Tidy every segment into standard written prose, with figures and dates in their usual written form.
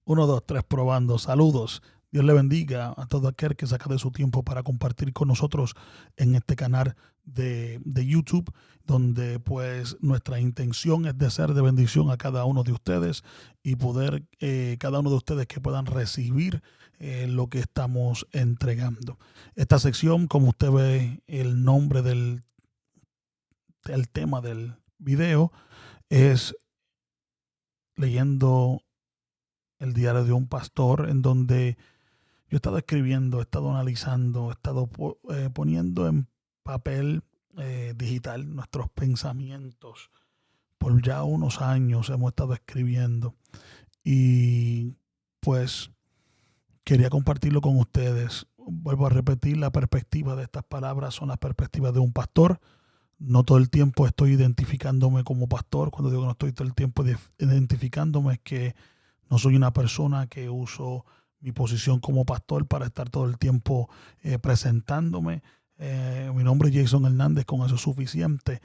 Uno, dos, tres, probando. Saludos. Dios le bendiga a todo aquel que saca de su tiempo para compartir con nosotros en este canal de YouTube, donde pues nuestra intención es de ser de bendición a cada uno de ustedes y poder, cada uno de ustedes que puedan recibir lo que estamos entregando. Esta sección, como usted ve el nombre del tema del video, es leyendo el diario de un pastor, en donde yo he estado escribiendo, he estado analizando, he estado poniendo en papel digital nuestros pensamientos. Por ya unos años hemos estado escribiendo y pues quería compartirlo con ustedes. Vuelvo a repetir, la perspectiva de estas palabras son las perspectivas de un pastor. No todo el tiempo estoy identificándome como pastor. Cuando digo que no estoy todo el tiempo identificándome, es que no soy una persona que uso mi posición como pastor para estar todo el tiempo presentándome. Mi nombre es Jason Hernández, con eso es suficiente.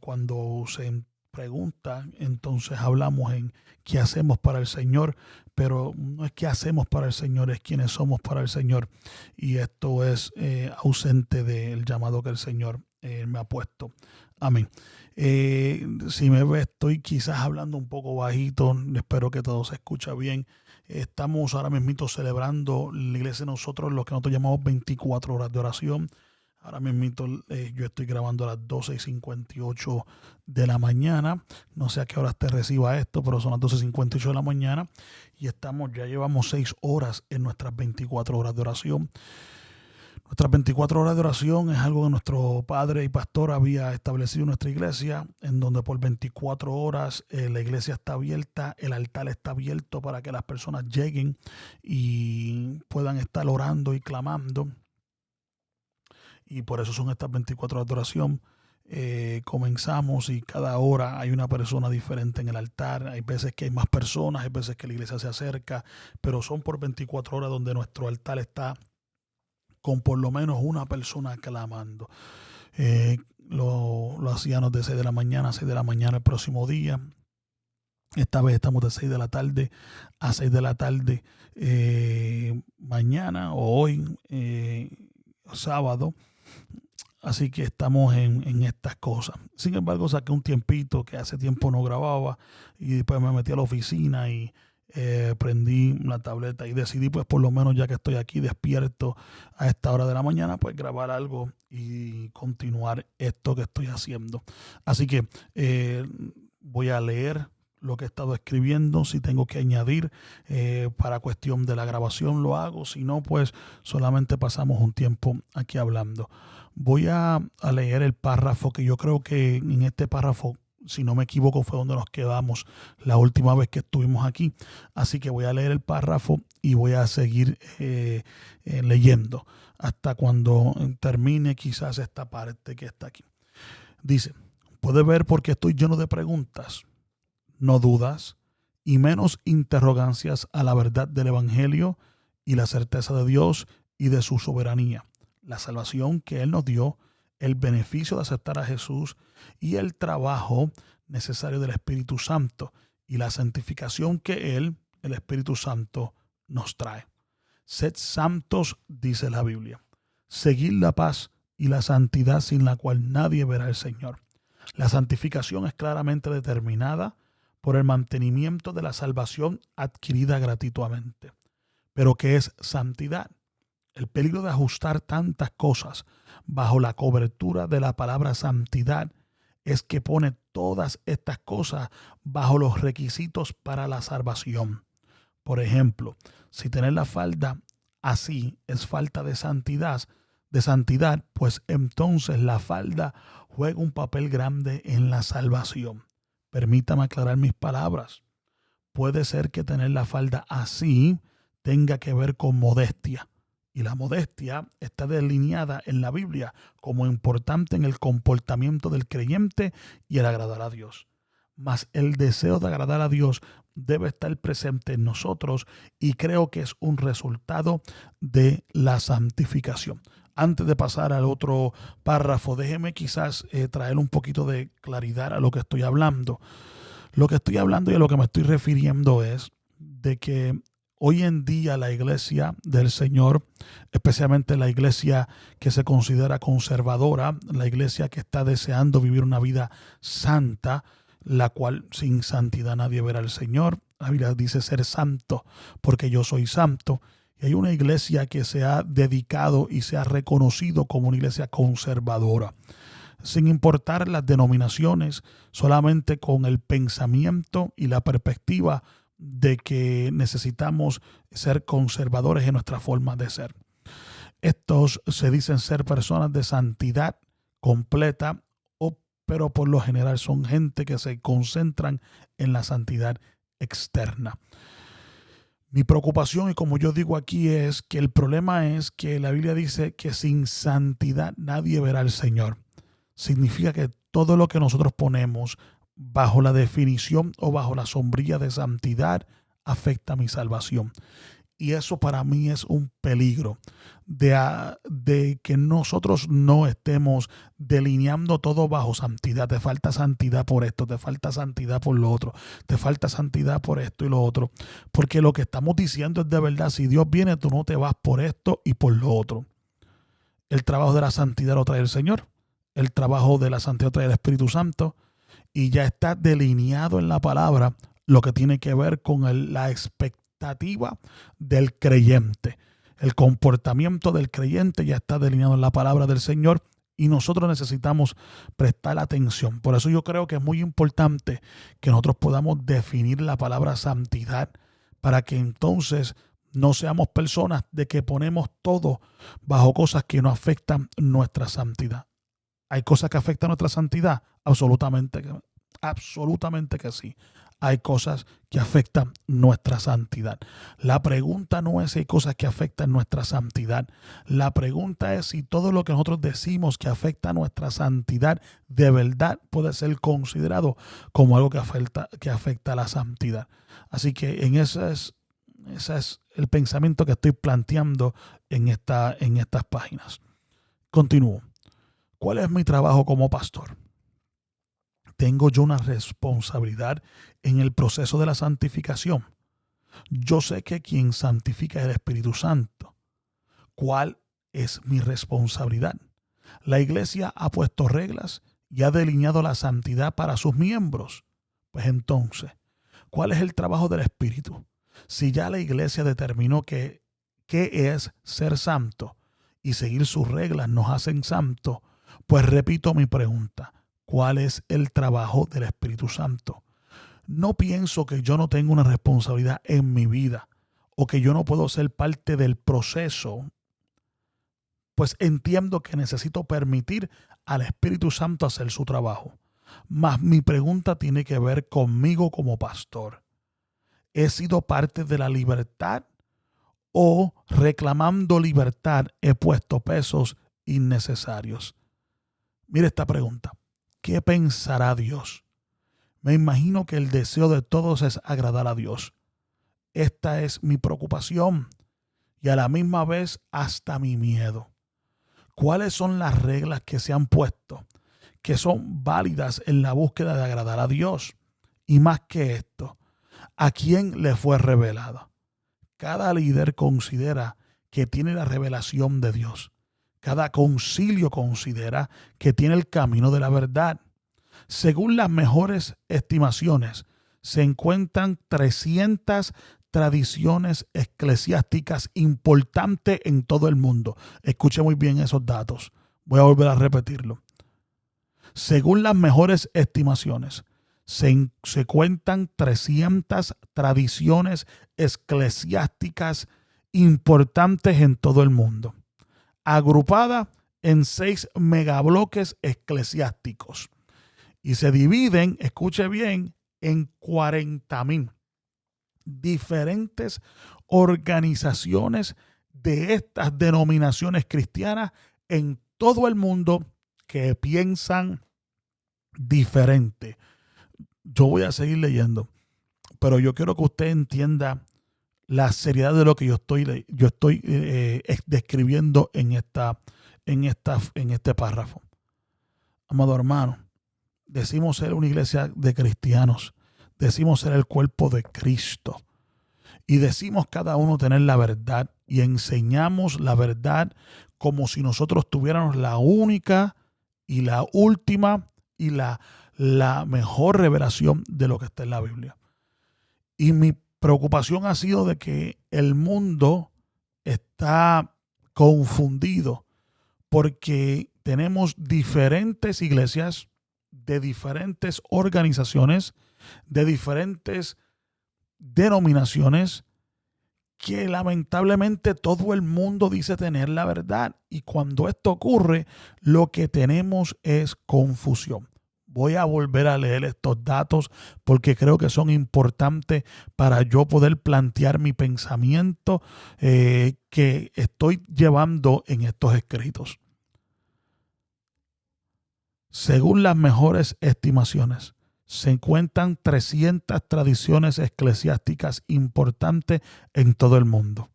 Cuando se pregunta, entonces hablamos en qué hacemos para el Señor, pero no es qué hacemos para el Señor, es quiénes somos para el Señor. Y esto es ausente del llamado que el Señor me ha puesto. Amén. Si me ve, estoy quizás hablando un poco bajito, espero que todo se escucha bien. Estamos ahora mismo celebrando la iglesia de nosotros, lo que nosotros llamamos 24 horas de oración. Ahora mismo yo estoy grabando a las 12:58 de la mañana. No sé a qué horas te reciba esto, pero son las 12:58 de la mañana. Y ya llevamos 6 horas en nuestras 24 horas de oración. Nuestras 24 horas de oración es algo que nuestro padre y pastor había establecido en nuestra iglesia, en donde por 24 horas la iglesia está abierta, el altar está abierto para que las personas lleguen y puedan estar orando y clamando. Y por eso son estas 24 horas de oración. Comenzamos y cada hora hay una persona diferente en el altar. Hay veces que hay más personas, hay veces que la iglesia se acerca, pero son por 24 horas donde nuestro altar está con por lo menos una persona clamando. Lo hacíamos de 6 de la mañana a 6 de la mañana el próximo día. Esta vez estamos de 6 de la tarde a 6 de la tarde mañana o hoy, sábado. Así que estamos en estas cosas. Sin embargo, saqué un tiempito que hace tiempo no grababa y después me metí a la oficina y prendí la tableta y decidí, pues por lo menos ya que estoy aquí despierto a esta hora de la mañana, pues grabar algo y continuar esto que estoy haciendo. Así que voy a leer lo que he estado escribiendo. Si tengo que añadir para cuestión de la grabación lo hago, si no, pues solamente pasamos un tiempo aquí hablando. Voy a leer el párrafo que yo creo que en este párrafo, si no me equivoco, fue donde nos quedamos la última vez que estuvimos aquí. Así que voy a leer el párrafo y voy a seguir leyendo hasta cuando termine quizás esta parte que está aquí. Dice: puede ver porque estoy lleno de preguntas, no dudas y menos interrogancias a la verdad del Evangelio y la certeza de Dios y de su soberanía, la salvación que Él nos dio, el beneficio de aceptar a Jesús y el trabajo necesario del Espíritu Santo y la santificación que Él, el Espíritu Santo, nos trae. Sed santos, dice la Biblia. Seguid la paz y la santidad sin la cual nadie verá al Señor. La santificación es claramente determinada por el mantenimiento de la salvación adquirida gratuitamente. Pero ¿qué es santidad? El peligro de ajustar tantas cosas bajo la cobertura de la palabra santidad es que pone todas estas cosas bajo los requisitos para la salvación. Por ejemplo, si tener la falda así es falta de santidad, pues entonces la falda juega un papel grande en la salvación. Permítame aclarar mis palabras. Puede ser que tener la falda así tenga que ver con modestia. Y la modestia está delineada en la Biblia como importante en el comportamiento del creyente y el agradar a Dios. Mas el deseo de agradar a Dios debe estar presente en nosotros y creo que es un resultado de la santificación. Antes de pasar al otro párrafo, déjeme quizás traer un poquito de claridad a lo que estoy hablando. Lo que estoy hablando y a lo que me estoy refiriendo es de que Hoy en día la iglesia del Señor, especialmente la iglesia que se considera conservadora, la iglesia que está deseando vivir una vida santa, la cual sin santidad nadie verá al Señor. La Biblia dice ser santo porque yo soy santo. Y hay una iglesia que se ha dedicado y se ha reconocido como una iglesia conservadora, sin importar las denominaciones, solamente con el pensamiento y la perspectiva de que necesitamos ser conservadores en nuestra forma de ser. Estos se dicen ser personas de santidad completa, pero por lo general son gente que se concentran en la santidad externa. Mi preocupación, y como yo digo aquí, es que el problema es que la Biblia dice que sin santidad nadie verá al Señor. Significa que todo lo que nosotros ponemos bajo la definición o bajo la sombrilla de santidad afecta mi salvación. Y eso para mí es un peligro de que nosotros no estemos delineando todo bajo santidad. Te falta santidad por esto, te falta santidad por lo otro, te falta santidad por esto y lo otro. Porque lo que estamos diciendo es de verdad, si Dios viene, tú no te vas por esto y por lo otro. El trabajo de la santidad lo trae el Señor. El trabajo de la santidad trae el Espíritu Santo. Y ya está delineado en la palabra lo que tiene que ver con la expectativa del creyente. El comportamiento del creyente ya está delineado en la palabra del Señor y nosotros necesitamos prestar atención. Por eso yo creo que es muy importante que nosotros podamos definir la palabra santidad para que entonces no seamos personas de que ponemos todo bajo cosas que no afectan nuestra santidad. ¿Hay cosas que afectan nuestra santidad? Absolutamente que sí. Hay cosas que afectan nuestra santidad. La pregunta no es si hay cosas que afectan nuestra santidad. La pregunta es si todo lo que nosotros decimos que afecta nuestra santidad de verdad puede ser considerado como algo que afecta la santidad. Así que ese es el pensamiento que estoy planteando en estas páginas. Continúo. ¿Cuál es mi trabajo como pastor? Tengo yo una responsabilidad en el proceso de la santificación. Yo sé que quien santifica es el Espíritu Santo. ¿Cuál es mi responsabilidad? La iglesia ha puesto reglas y ha delineado la santidad para sus miembros. Pues entonces, ¿cuál es el trabajo del Espíritu? Si ya la iglesia determinó qué es ser santo y seguir sus reglas nos hacen santos, pues repito mi pregunta. ¿Cuál es el trabajo del Espíritu Santo? No pienso que yo no tengo una responsabilidad en mi vida o que yo no puedo ser parte del proceso, pues entiendo que necesito permitir al Espíritu Santo hacer su trabajo. Mas mi pregunta tiene que ver conmigo como pastor. ¿He sido parte de la libertad o reclamando libertad he puesto pesos innecesarios? Mire esta pregunta. ¿Qué pensará Dios? Me imagino que el deseo de todos es agradar a Dios. Esta es mi preocupación y a la misma vez hasta mi miedo. ¿Cuáles son las reglas que se han puesto que son válidas en la búsqueda de agradar a Dios? Y más que esto, ¿a quién le fue revelada? Cada líder considera que tiene la revelación de Dios. Cada concilio considera que tiene el camino de la verdad. Según las mejores estimaciones, se encuentran 300 tradiciones eclesiásticas importantes en todo el mundo. Escuche muy bien esos datos. Voy a volver a repetirlo. Según las mejores estimaciones, se cuentan 300 tradiciones eclesiásticas importantes en todo el mundo, agrupadas en 6 megabloques eclesiásticos. Y se dividen, escuche bien, en 40,000 diferentes organizaciones de estas denominaciones cristianas en todo el mundo que piensan diferente. Yo voy a seguir leyendo, pero yo quiero que usted entienda la seriedad de lo que yo estoy describiendo en este párrafo. Amado hermano, decimos ser una iglesia de cristianos, decimos ser el cuerpo de Cristo. y decimos cada uno tener la verdad y enseñamos la verdad como si nosotros tuviéramos la única y la última y la mejor revelación de lo que está en la Biblia. Y mi preocupación ha sido de que el mundo está confundido porque tenemos diferentes iglesias de diferentes organizaciones, de diferentes denominaciones, que lamentablemente todo el mundo dice tener la verdad. Y cuando esto ocurre, lo que tenemos es confusión. Voy a volver a leer estos datos porque creo que son importantes para yo poder plantear mi pensamiento que estoy llevando en estos escritos. Según las mejores estimaciones, se encuentran 300 tradiciones eclesiásticas importantes en todo el mundo.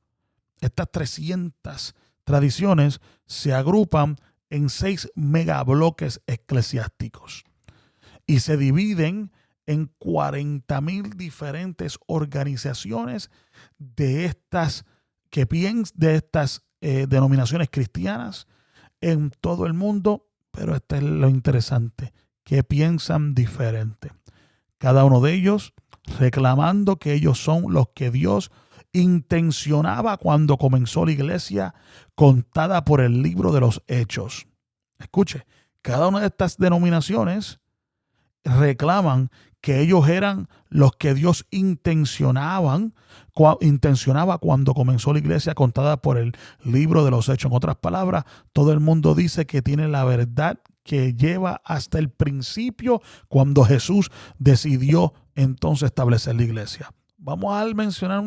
Estas 300 tradiciones se agrupan en 6 megabloques eclesiásticos y se dividen en 40,000 diferentes organizaciones de estas denominaciones cristianas en todo el mundo. Pero esto es lo interesante, que piensan diferente. Cada uno de ellos reclamando que ellos son los que Dios intencionaba cuando comenzó la iglesia contada por el libro de los Hechos. Escuche, cada una de estas denominaciones reclaman que ellos eran los que Dios intencionaba cuando comenzó la iglesia contada por el libro de los Hechos. En otras palabras, todo el mundo dice que tiene la verdad que lleva hasta el principio cuando Jesús decidió entonces establecer la iglesia. Vamos a mencionar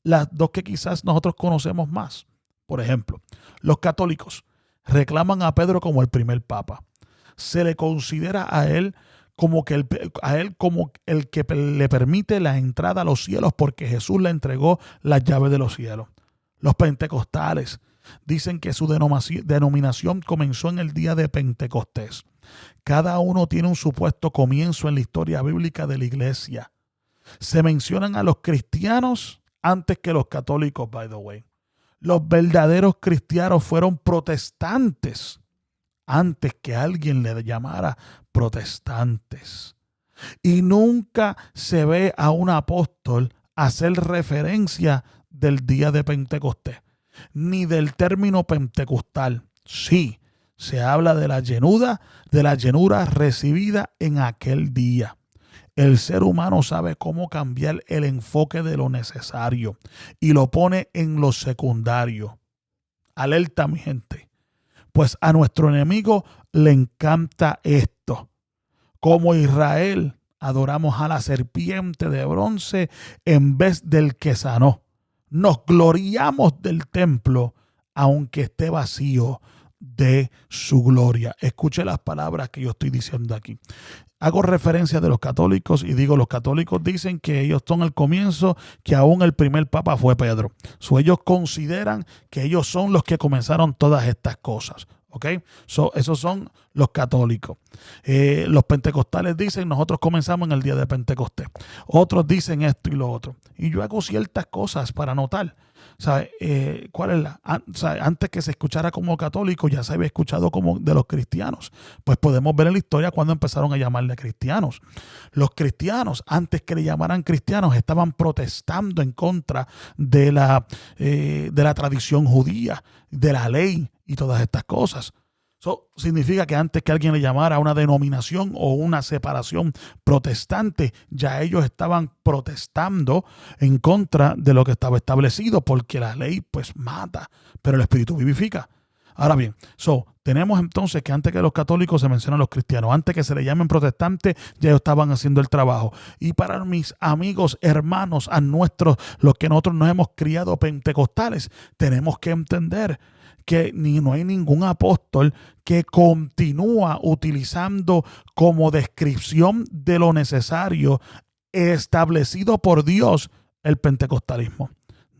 las dos que quizás nosotros conocemos más. Por ejemplo, los católicos reclaman a Pedro como el primer papa. Se le considera a él como el que le permite la entrada a los cielos porque Jesús le entregó las llaves de los cielos. Los pentecostales dicen que su denominación comenzó en el día de Pentecostés. Cada uno tiene un supuesto comienzo en la historia bíblica de la iglesia. Se mencionan a los cristianos antes que los católicos, by the way. Los verdaderos cristianos fueron protestantes antes que alguien le llamara protestantes. Y nunca se ve a un apóstol hacer referencia del día de Pentecostés, ni del término pentecostal. Sí, se habla de la llenura recibida en aquel día. El ser humano sabe cómo cambiar el enfoque de lo necesario y lo pone en lo secundario. Alerta, mi gente. Pues a nuestro enemigo le encanta esto. Como Israel, adoramos a la serpiente de bronce en vez del que sanó. Nos gloriamos del templo, aunque esté vacío de su gloria. Escuche las palabras que yo estoy diciendo aquí. Hago referencia de los católicos y digo, los católicos dicen que ellos son el comienzo, que aún el primer papa fue Pedro. Ellos consideran que ellos son los que comenzaron todas estas cosas. ¿Ok? Esos son los católicos. Los pentecostales dicen, nosotros comenzamos en el día de Pentecostés. Otros dicen esto y lo otro. Y yo hago ciertas cosas para notar. ¿Sabe? Antes que se escuchara como católico, ya se había escuchado como de los cristianos. Pues podemos ver en la historia cuando empezaron a llamarle cristianos. Los cristianos, antes que le llamaran cristianos, estaban protestando en contra de la tradición judía, de la ley y todas estas cosas. Eso significa que antes que alguien le llamara a una denominación o una separación protestante, ya ellos estaban protestando en contra de lo que estaba establecido, porque la ley pues mata, pero el Espíritu vivifica. Ahora bien, tenemos entonces que antes que los católicos se mencionan los cristianos, antes que se le llamen protestantes, ya ellos estaban haciendo el trabajo. Y para mis amigos, hermanos, los que nosotros nos hemos criado pentecostales, tenemos que entender que no hay ningún apóstol que continúa utilizando como descripción de lo necesario establecido por Dios el pentecostalismo.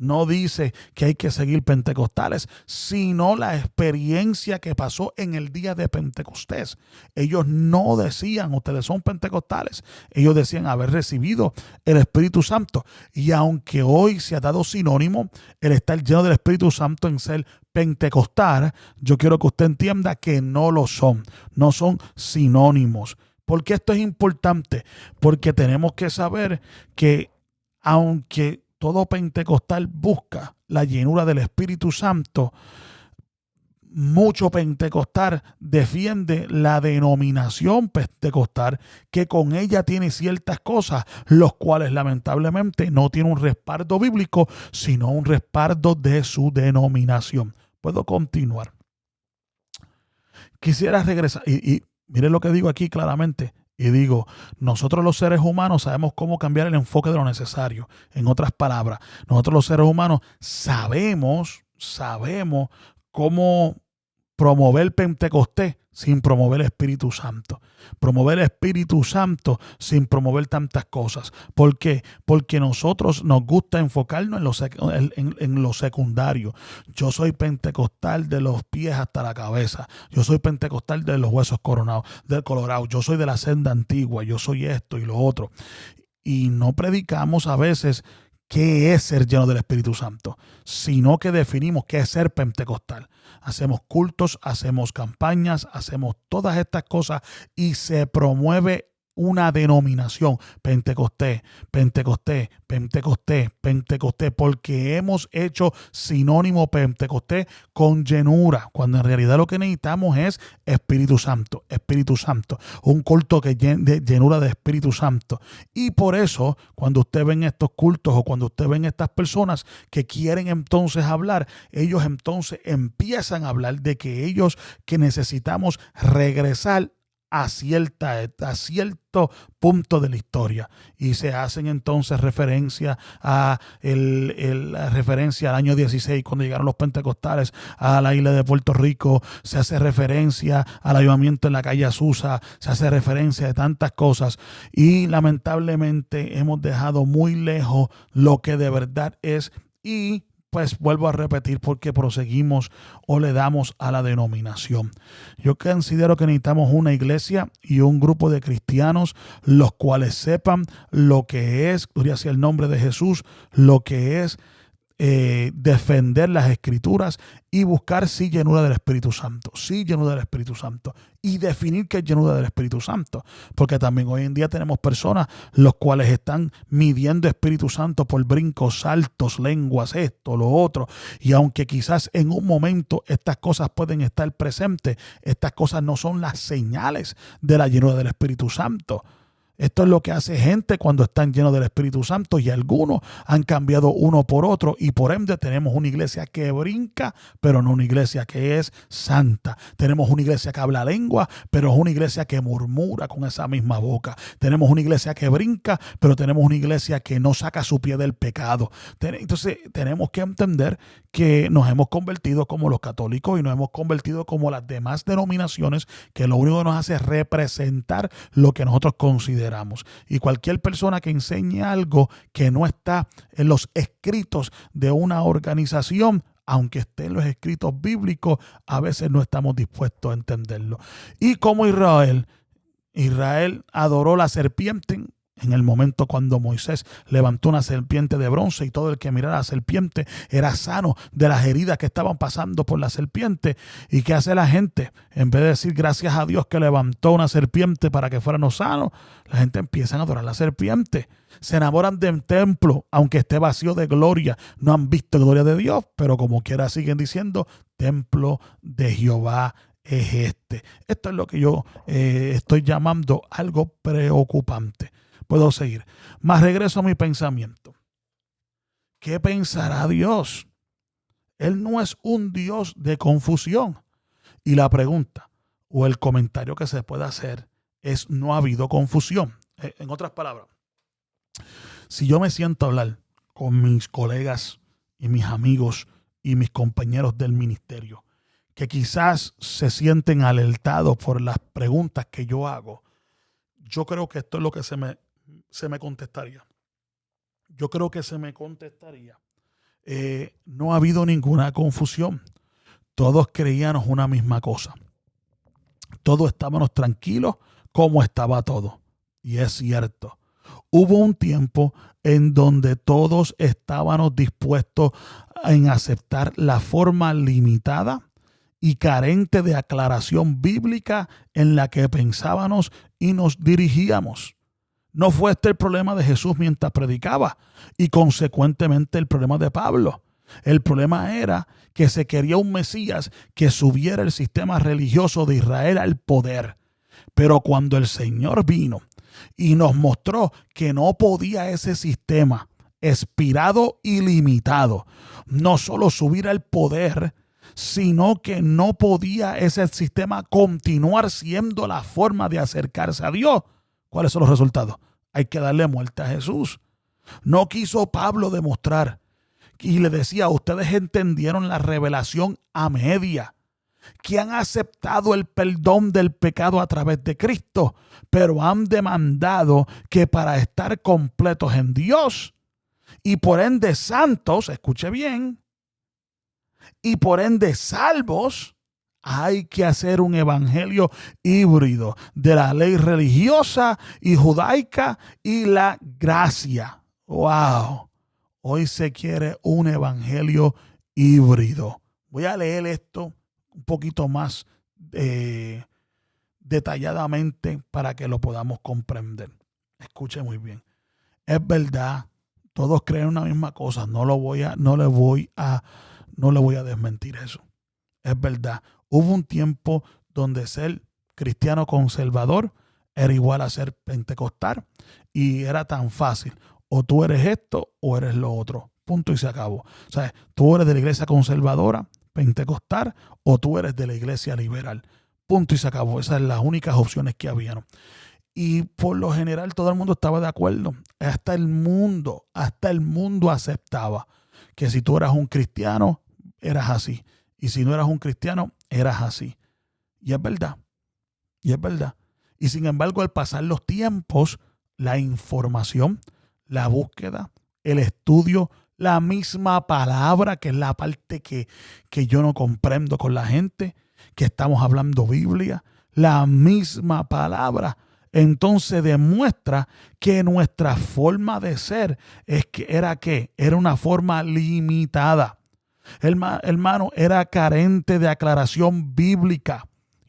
no dice que hay que seguir pentecostales, sino la experiencia que pasó en el día de Pentecostés. Ellos no decían, ustedes son pentecostales. Ellos decían haber recibido el Espíritu Santo. Y aunque hoy se ha dado sinónimo el estar lleno del Espíritu Santo en ser pentecostal, yo quiero que usted entienda que no lo son. No son sinónimos. ¿Por qué esto es importante? Porque tenemos que saber que aunque todo pentecostal busca la llenura del Espíritu Santo, mucho pentecostal defiende la denominación pentecostal, que con ella tiene ciertas cosas, los cuales lamentablemente no tienen un respaldo bíblico, sino un respaldo de su denominación. Puedo continuar. Quisiera regresar, y miren lo que digo aquí claramente. Y digo, nosotros los seres humanos sabemos cómo cambiar el enfoque de lo necesario. En otras palabras, nosotros los seres humanos sabemos cómo promover Pentecostés sin promover el Espíritu Santo. Promover el Espíritu Santo sin promover tantas cosas. ¿Por qué? Porque nosotros nos gusta enfocarnos en lo secundario. Yo soy pentecostal de los pies hasta la cabeza. Yo soy pentecostal de los huesos colorados. Yo soy de la senda antigua. Yo soy esto y lo otro. Y no predicamos a veces qué es ser lleno del Espíritu Santo, sino que definimos qué es ser pentecostal. Hacemos cultos, hacemos campañas, hacemos todas estas cosas y se promueve una denominación, Pentecostés, Pentecostés, Pentecostés, Pentecostés, porque hemos hecho sinónimo Pentecostés con llenura, cuando en realidad lo que necesitamos es Espíritu Santo, un culto que de llenura de Espíritu Santo. Y por eso, cuando usted ven estos cultos o cuando usted ven estas personas que quieren entonces hablar, ellos entonces empiezan a hablar de que necesitamos regresar a cierto punto de la historia, y se hacen entonces referencia referencia al año 16 cuando llegaron los pentecostales a la isla de Puerto Rico, se hace referencia al avivamiento en la calle Azusa, se hace referencia de tantas cosas, y lamentablemente hemos dejado muy lejos lo que de verdad es. Y pues vuelvo a repetir, porque proseguimos o le damos a la denominación. Yo considero que necesitamos una iglesia y un grupo de cristianos los cuales sepan lo que es, gloria sea el nombre de Jesús, lo que es defender las escrituras y buscar llenura del Espíritu Santo, llenura del Espíritu Santo, y definir qué es llenura del Espíritu Santo, porque también hoy en día tenemos personas los cuales están midiendo Espíritu Santo por brincos, saltos, lenguas, esto, lo otro, y aunque quizás en un momento estas cosas pueden estar presentes, estas cosas no son las señales de la llenura del Espíritu Santo. Esto es lo que hace gente cuando están llenos del Espíritu Santo, y algunos han cambiado uno por otro, y por ende tenemos una iglesia que brinca, pero no una iglesia que es santa. Tenemos una iglesia que habla lengua, pero es una iglesia que murmura con esa misma boca. Tenemos una iglesia que brinca, pero tenemos una iglesia que no saca su pie del pecado. Entonces tenemos que entender que nos hemos convertido como los católicos y nos hemos convertido como las demás denominaciones, que lo único que nos hace es representar lo que nosotros consideramos. Y cualquier persona que enseñe algo que no está en los escritos de una organización, aunque esté en los escritos bíblicos, a veces no estamos dispuestos a entenderlo. Y como Israel adoró la serpiente en el momento cuando Moisés levantó una serpiente de bronce, y todo el que mirara a la serpiente era sano de las heridas que estaban pasando por la serpiente. ¿Y qué hace la gente? En vez de decir gracias a Dios que levantó una serpiente para que fuéramos sanos, la gente empieza a adorar la serpiente. Se enamoran del templo, aunque esté vacío de gloria. No han visto gloria de Dios, pero como quiera siguen diciendo, templo de Jehová es este. Esto es lo que yo estoy llamando algo preocupante. Puedo seguir. Más regreso a mi pensamiento. ¿Qué pensará Dios? Él no es un Dios de confusión. Y la pregunta o el comentario que se puede hacer es: no ha habido confusión. En otras palabras, si yo me siento a hablar con mis colegas y mis amigos y mis compañeros del ministerio, que quizás se sienten alertados por las preguntas que yo hago, yo creo que esto es lo que se me contestaría. Yo creo que se me contestaría no ha habido ninguna confusión. Todos creíamos una misma cosa. Todos estábamos tranquilos como estaba todo. Y es cierto. Hubo un tiempo en donde todos estábamos dispuestos en aceptar la forma limitada y carente de aclaración bíblica en la que pensábamos y nos dirigíamos. No fue este el problema de Jesús mientras predicaba y consecuentemente el problema de Pablo. El problema era que se quería un Mesías que subiera el sistema religioso de Israel al poder. Pero cuando el Señor vino y nos mostró que no podía ese sistema expirado y limitado no solo subir al poder, sino que no podía ese sistema continuar siendo la forma de acercarse a Dios. ¿Cuáles son los resultados? Hay que darle muerte a Jesús. No quiso Pablo demostrar y le decía, ustedes entendieron la revelación a media, que han aceptado el perdón del pecado a través de Cristo, pero han demandado que para estar completos en Dios y por ende santos, escuche bien, y por ende salvos, hay que hacer un evangelio híbrido de la ley religiosa y judaica y la gracia. ¡Wow! Hoy se quiere un evangelio híbrido. Voy a leer esto un poquito más detalladamente para que lo podamos comprender. Escuche muy bien. Es verdad, todos creen una misma cosa. No le voy a desmentir eso. Es verdad. Hubo un tiempo donde ser cristiano conservador era igual a ser pentecostal y era tan fácil. O tú eres esto o eres lo otro. Punto y se acabó. O sea, tú eres de la iglesia conservadora, pentecostal, o tú eres de la iglesia liberal. Punto y se acabó. Esas son las únicas opciones que habían. Y por lo general todo el mundo estaba de acuerdo. Hasta el mundo aceptaba que si tú eras un cristiano, eras así. Y si no eras un cristiano, eras así. Y es verdad. Y es verdad. Y sin embargo, al pasar los tiempos, la información, la búsqueda, el estudio, la misma palabra, que es la parte que yo no comprendo con la gente, que estamos hablando Biblia, la misma palabra, entonces demuestra que nuestra forma de ser era una forma limitada. Hermano, era carente de aclaración bíblica.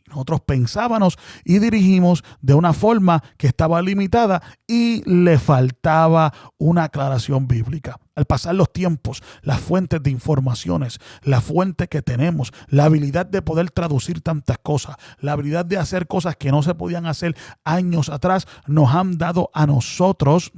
Nosotros pensábamos y dirigimos de una forma que estaba limitada y le faltaba una aclaración bíblica. Al pasar los tiempos, las fuentes de informaciones, la fuente que tenemos, la habilidad de poder traducir tantas cosas, la habilidad de hacer cosas que no se podían hacer años atrás, nos han dado a nosotros,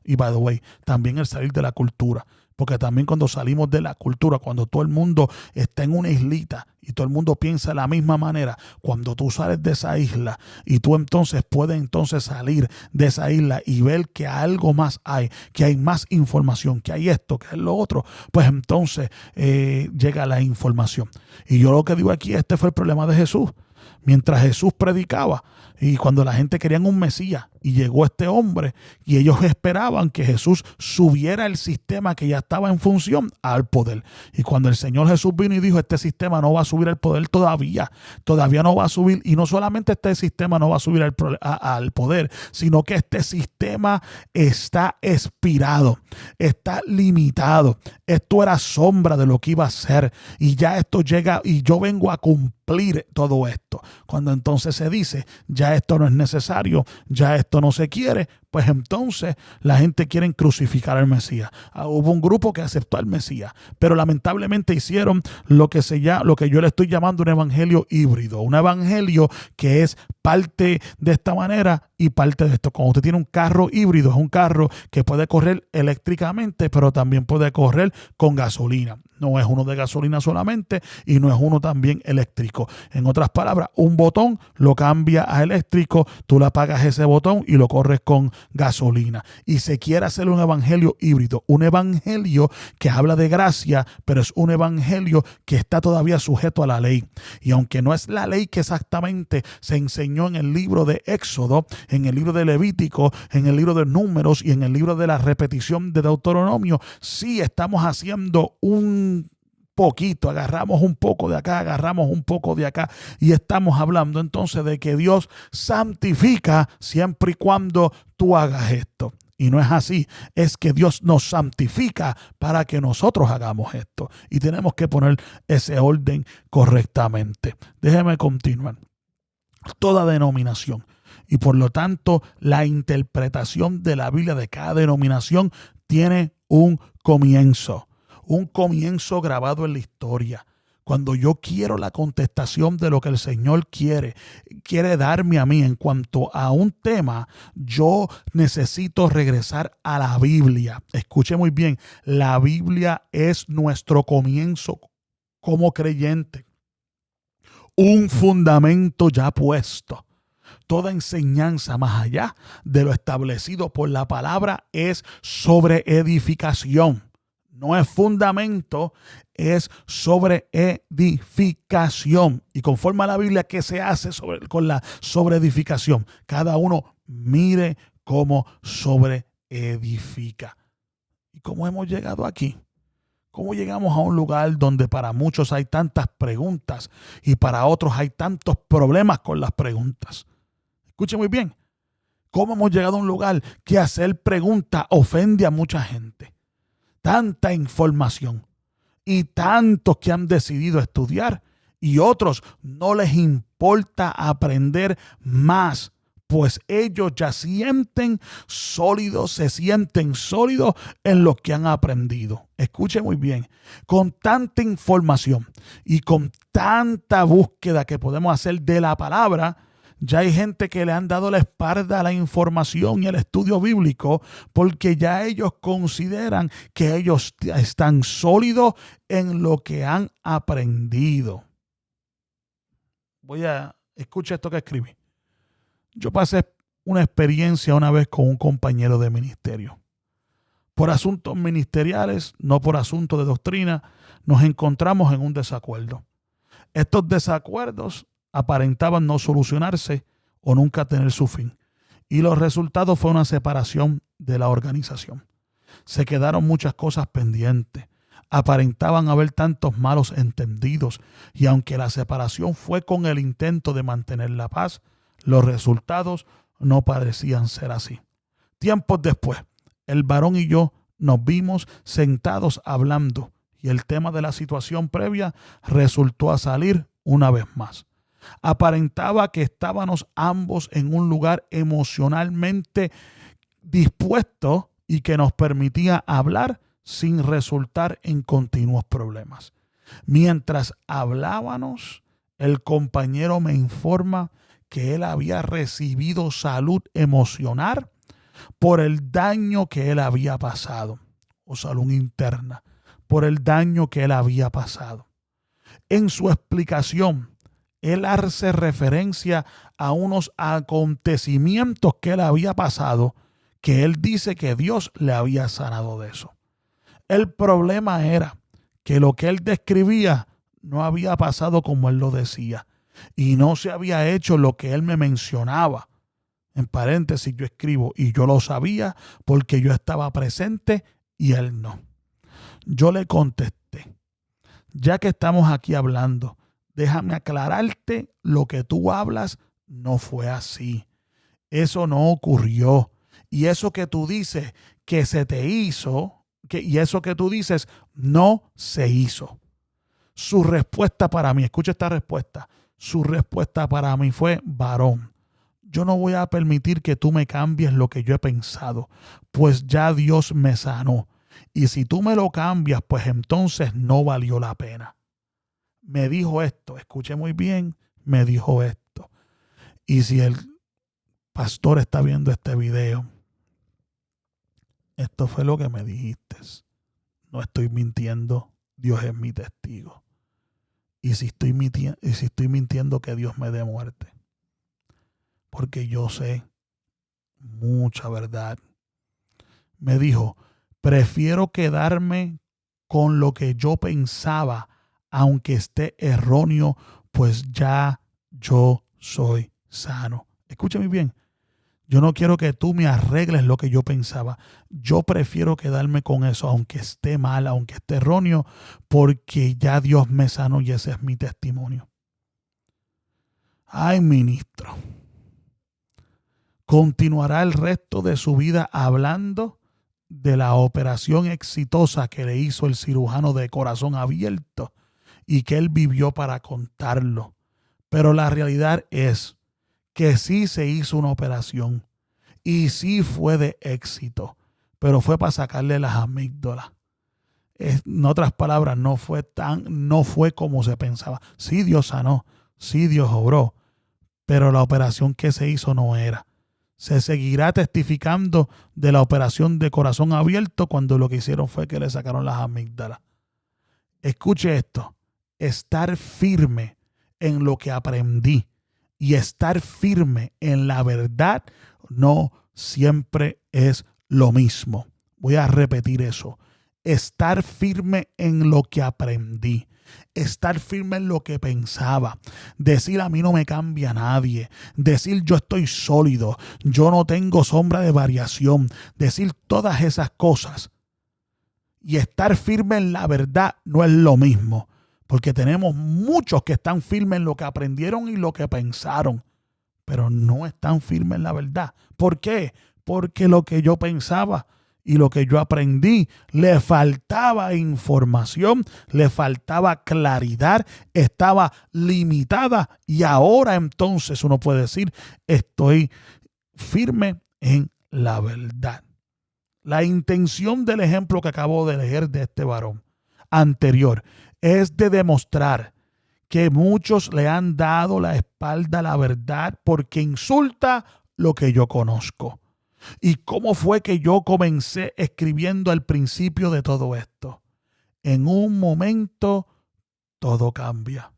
y by the way, también el salir de la cultura. Porque también cuando salimos de la cultura, cuando todo el mundo está en una islita y todo el mundo piensa de la misma manera, cuando tú sales de esa isla y tú entonces puedes salir de esa isla y ver que algo más hay, que hay más información, que hay esto, que es lo otro, pues entonces llega la información. Y yo lo que digo aquí, este fue el problema de Jesús. Mientras Jesús predicaba y cuando la gente quería un Mesías y llegó este hombre y ellos esperaban que Jesús subiera el sistema que ya estaba en función al poder. Y cuando el Señor Jesús vino y dijo, este sistema no va a subir al poder todavía no va a subir. Y no solamente este sistema no va a subir al poder, sino que este sistema está expirado, está limitado. Esto era sombra de lo que iba a ser y ya esto llega y yo vengo a cumplir todo esto. Cuando entonces se dice, ya esto no es necesario, ya esto no se quiere, pues entonces la gente quiere crucificar al Mesías. Hubo un grupo que aceptó al Mesías, pero lamentablemente hicieron lo que yo le estoy llamando un evangelio híbrido, un evangelio que es parte de esta manera y parte de esto. Cuando usted tiene un carro híbrido, es un carro que puede correr eléctricamente, pero también puede correr con gasolina. No es uno de gasolina solamente y no es uno también eléctrico. En otras palabras, un botón lo cambia a eléctrico, tú le apagas ese botón y lo corres con gasolina. Y se quiere hacer un evangelio híbrido, un evangelio que habla de gracia, pero es un evangelio que está todavía sujeto a la ley. Y aunque no es la ley que exactamente se enseñó en el libro de Éxodo, en el libro de Levítico, en el libro de Números y en el libro de la repetición de Deuteronomio, sí estamos haciendo un poquito, agarramos un poco de acá, agarramos un poco de acá y estamos hablando entonces de que Dios santifica siempre y cuando tú hagas esto. Y no es así, es que Dios nos santifica para que nosotros hagamos esto y tenemos que poner ese orden correctamente. Déjeme continuar. Toda denominación y por lo tanto la interpretación de la Biblia de cada denominación tiene un comienzo grabado en la historia. Cuando yo quiero la contestación de lo que el Señor quiere darme a mí en cuanto a un tema, yo necesito regresar a la Biblia. Escuche muy bien, la Biblia es nuestro comienzo como creyente. Un fundamento ya puesto. Toda enseñanza más allá de lo establecido por la palabra es sobre edificación. No es fundamento, es sobre edificación. Y conforme a la Biblia, ¿qué se hace con la sobre edificación? Cada uno mire cómo sobre edifica. ¿Y cómo hemos llegado aquí? ¿Cómo llegamos a un lugar donde para muchos hay tantas preguntas y para otros hay tantos problemas con las preguntas? Escuchen muy bien. ¿Cómo hemos llegado a un lugar que hacer preguntas ofende a mucha gente? Tanta información y tantos que han decidido estudiar y otros no les importa aprender más, pues ellos ya se sienten sólidos en lo que han aprendido. Escuche muy bien, con tanta información y con tanta búsqueda que podemos hacer de la palabra, ya hay gente que le han dado la espalda a la información y al estudio bíblico porque ya ellos consideran que ellos están sólidos en lo que han aprendido. Escucha esto que escribí. Yo pasé una experiencia una vez con un compañero de ministerio. Por asuntos ministeriales, no por asuntos de doctrina, nos encontramos en un desacuerdo. Estos desacuerdos aparentaban no solucionarse o nunca tener su fin. Y los resultados fue una separación de la organización. Se quedaron muchas cosas pendientes. Aparentaban haber tantos malos entendidos. Y aunque la separación fue con el intento de mantener la paz, los resultados no parecían ser así. Tiempos después, el varón y yo nos vimos sentados hablando y el tema de la situación previa resultó a salir una vez más. Aparentaba que estábamos ambos en un lugar emocionalmente dispuesto y que nos permitía hablar sin resultar en continuos problemas. Mientras hablábamos, el compañero me informa que él había recibido salud emocional por el daño que él había pasado, o salud interna, por el daño que él había pasado. En su explicación, él hace referencia a unos acontecimientos que él había pasado, que él dice que Dios le había sanado de eso. El problema era que lo que él describía no había pasado como él lo decía y no se había hecho lo que él me mencionaba. En paréntesis yo escribo, y yo lo sabía porque yo estaba presente y él no. Yo le contesté, ya que estamos aquí hablando, déjame aclararte, lo que tú hablas no fue así. Eso no ocurrió. Y eso que tú dices que se te hizo, y eso que tú dices no se hizo. Su respuesta para mí, escucha esta respuesta, su respuesta para mí fue: varón, yo no voy a permitir que tú me cambies lo que yo he pensado, pues ya Dios me sanó. Y si tú me lo cambias, pues entonces no valió la pena. Me dijo esto, escuche muy bien, me dijo esto. Y si el pastor está viendo este video, esto fue lo que me dijiste. No estoy mintiendo, Dios es mi testigo. Y si estoy mintiendo, que Dios me dé muerte. Porque yo sé mucha verdad. Me dijo, prefiero quedarme con lo que yo pensaba, aunque esté erróneo, pues ya yo soy sano. Escúchame bien. Yo no quiero que tú me arregles lo que yo pensaba. Yo prefiero quedarme con eso, aunque esté mal, aunque esté erróneo, porque ya Dios me sanó y ese es mi testimonio. Ay, ministro. Continuará el resto de su vida hablando de la operación exitosa que le hizo el cirujano de corazón abierto y que él vivió para contarlo. Pero la realidad es que sí se hizo una operación y sí fue de éxito, pero fue para sacarle las amígdalas. En otras palabras, no fue como se pensaba. Sí, Dios sanó, sí, Dios obró, pero la operación que se hizo no era. Se seguirá testificando de la operación de corazón abierto cuando lo que hicieron fue que le sacaron las amígdalas. Escuche esto, estar firme en lo que aprendí y estar firme en la verdad no siempre es lo mismo. Voy a repetir eso. Estar firme en lo que aprendí. Estar firme en lo que pensaba. Decir a mí no me cambia nadie. Decir yo estoy sólido. Yo no tengo sombra de variación. Decir todas esas cosas. Y estar firme en la verdad no es lo mismo. Porque tenemos muchos que están firmes en lo que aprendieron y lo que pensaron, pero no están firmes en la verdad. ¿Por qué? Porque lo que yo pensaba y lo que yo aprendí, le faltaba información, le faltaba claridad, estaba limitada, y ahora entonces uno puede decir, estoy firme en la verdad. La intención del ejemplo que acabo de leer de este varón anterior es de demostrar que muchos le han dado la espalda a la verdad porque insulta lo que yo conozco. ¿Y cómo fue que yo comencé escribiendo al principio de todo esto? En un momento todo cambia.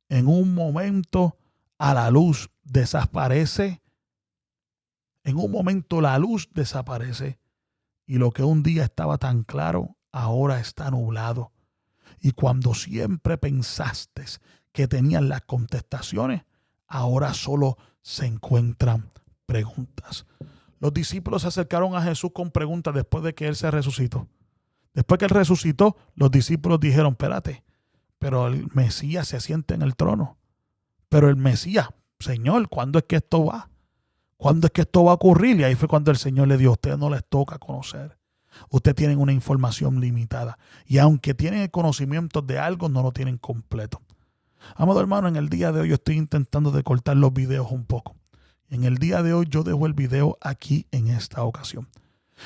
En un momento a la luz desaparece. En un momento la luz desaparece. Y lo que un día estaba tan claro, ahora está nublado. Y cuando siempre pensaste que tenían las contestaciones, ahora solo se encuentran preguntas. Los discípulos se acercaron a Jesús con preguntas después de que Él se resucitó. Después que Él resucitó, los discípulos dijeron, espérate, pero el Mesías se sienta en el trono. Pero el Mesías, Señor, ¿cuándo es que esto va? ¿Cuándo es que esto va a ocurrir? Y ahí fue cuando el Señor le dijo, a ustedes no les toca conocer. Ustedes tienen una información limitada. Y aunque tienen el conocimiento de algo, no lo tienen completo. Amado hermano, en el día de hoy yo estoy intentando de cortar los videos un poco. En el día de hoy yo dejo el video aquí en esta ocasión.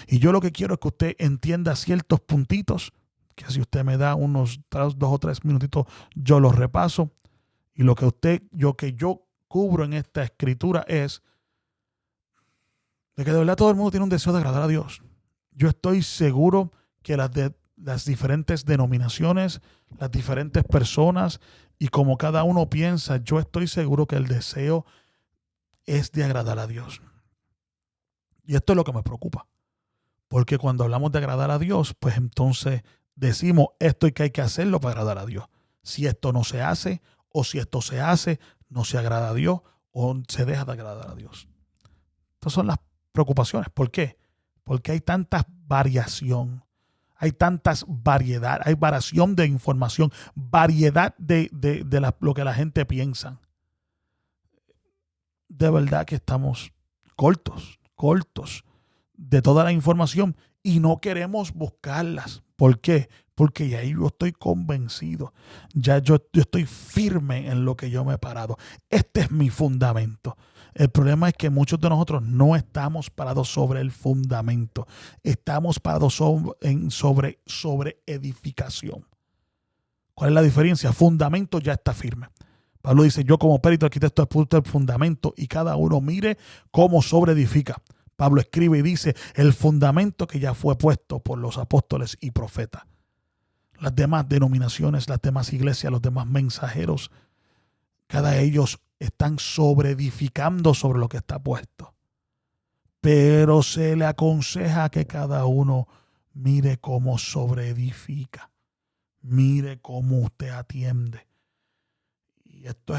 Y yo lo que quiero es que usted entienda ciertos puntitos, que si usted me da unos 2 o 3 minutitos, yo los repaso. Y lo que yo cubro en esta escritura es de que de verdad todo el mundo tiene un deseo de agradar a Dios. Yo estoy seguro que las diferentes denominaciones, las diferentes personas y como cada uno piensa, yo estoy seguro que el deseo es de agradar a Dios. Y esto es lo que me preocupa. Porque cuando hablamos de agradar a Dios, pues entonces decimos esto y que hay que hacerlo para agradar a Dios. Si esto no se hace o si esto se hace, no se agrada a Dios o se deja de agradar a Dios. Estas son las preocupaciones. ¿Por qué? Porque hay tanta variación, hay tantas variedad, hay variación de información, variedad de lo que la gente piensa. De verdad que estamos cortos de toda la información y no queremos buscarlas. ¿Por qué? Porque ya yo estoy convencido, ya yo estoy firme en lo que yo me he parado. Este es mi fundamento. El problema es que muchos de nosotros no estamos parados sobre el fundamento. Estamos parados sobre edificación. ¿Cuál es la diferencia? Fundamento ya está firme. Pablo dice, yo como perito arquitecto he puesto el fundamento y cada uno mire cómo sobreedifica. Pablo escribe y dice, el fundamento que ya fue puesto por los apóstoles y profetas. las demás denominaciones, las demás iglesias, los demás mensajeros, cada de ellos están sobreedificando sobre lo que está puesto. Pero se le aconseja que cada uno mire cómo sobreedifica. Mire cómo usted atiende. Y esto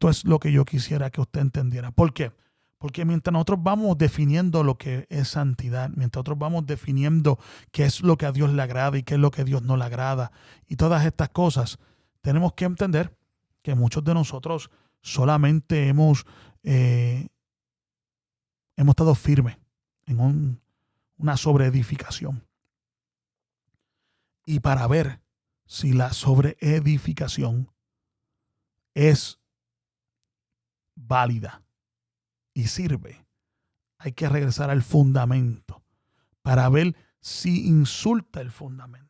es lo que yo quisiera que usted entendiera. ¿Por qué? Porque mientras nosotros vamos definiendo lo que es santidad, mientras nosotros vamos definiendo qué es lo que a Dios le agrada y qué es lo que a Dios no le agrada, y todas estas cosas, tenemos que entender que muchos de nosotros solamente hemos estado firmes en una sobreedificación. Y para ver si la sobreedificación es válida y sirve, hay que regresar al fundamento para ver si insulta el fundamento.